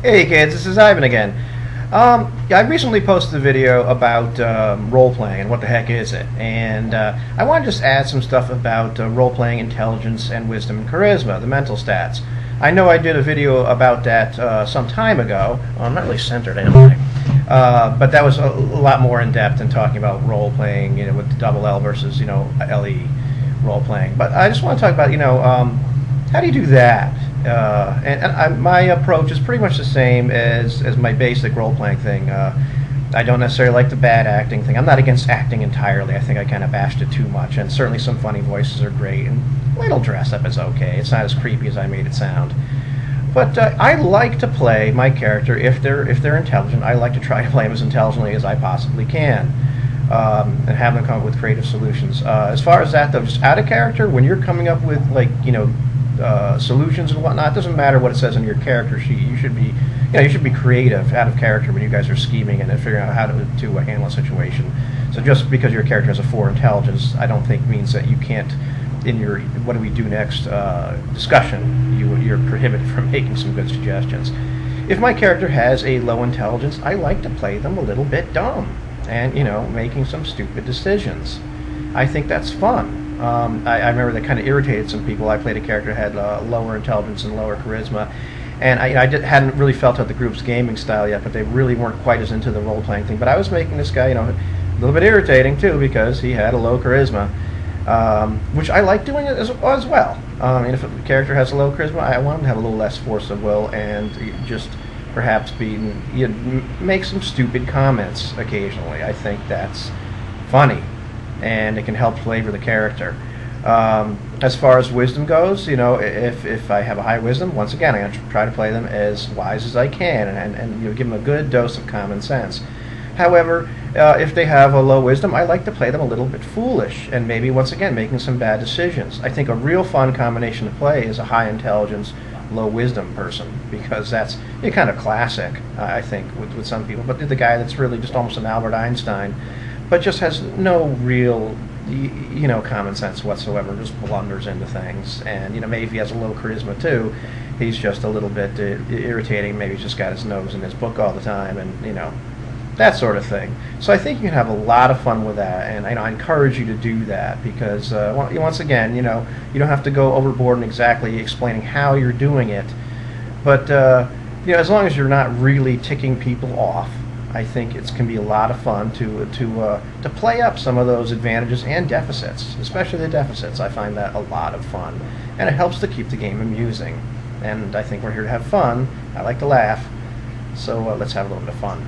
Hey kids, this is Ivan again. Yeah, I recently posted a video about role-playing and what the heck is it, and I want to just add some stuff about role-playing intelligence and wisdom and charisma, the mental stats. I know I did a video about that some time ago. Well, I'm not really centered, am I? But that was a lot more in depth in talking about role-playing, with the double L versus, LE role-playing. But I just want to talk about, how do you do that? My approach is pretty much the same as my basic role-playing thing. I don't necessarily like the bad acting thing. I'm not against acting entirely. I think I kind of bashed it too much, and certainly some funny voices are great, and a little dress-up is okay. It's not as creepy as I made it sound. But I like to play my character, if they're intelligent, I like to try to play them as intelligently as I possibly can. And have them come up with creative solutions. As far as that, though, just out of character, when you're coming up with, solutions and whatnot, it doesn't matter what it says on your character sheet. You should be creative out of character when you guys are scheming and figuring out how to handle a situation. So just because your character has a 4 intelligence, I don't think means that you can't, in your what do we do next discussion, you're prohibited from making some good suggestions. If my character has a low intelligence, I like to play them a little bit dumb and, making some stupid decisions. I think that's fun. I remember that kind of irritated some people. I played a character that had lower intelligence and lower charisma, and hadn't really felt out the group's gaming style yet, but they really weren't quite as into the role-playing thing. But I was making this guy, a little bit irritating, too, because he had a low charisma, which I like doing it as well. And if a character has a low charisma, I want him to have a little less force of will and just perhaps make some stupid comments occasionally. I think that's funny, and it can help flavor the character. As far as wisdom goes, if I have a high wisdom, once again, I'm going to try to play them as wise as I can and give them a good dose of common sense. However, if they have a low wisdom, I like to play them a little bit foolish and maybe, once again, making some bad decisions. I think a real fun combination to play is a high intelligence, low wisdom person, because that's kind of classic, I think, with some people. But the guy that's really just almost an Albert Einstein, but just has no real, common sense whatsoever, just blunders into things. And, maybe if he has a little charisma too, he's just a little bit irritating. Maybe he's just got his nose in his book all the time, and, that sort of thing. So I think you can have a lot of fun with that, and I encourage you to do that because, once again, you don't have to go overboard in exactly explaining how you're doing it. But, as long as you're not really ticking people off, I think it can be a lot of fun to play up some of those advantages and deficits, especially the deficits. I find that a lot of fun, and it helps to keep the game amusing. And I think we're here to have fun. I like to laugh, so let's have a little bit of fun.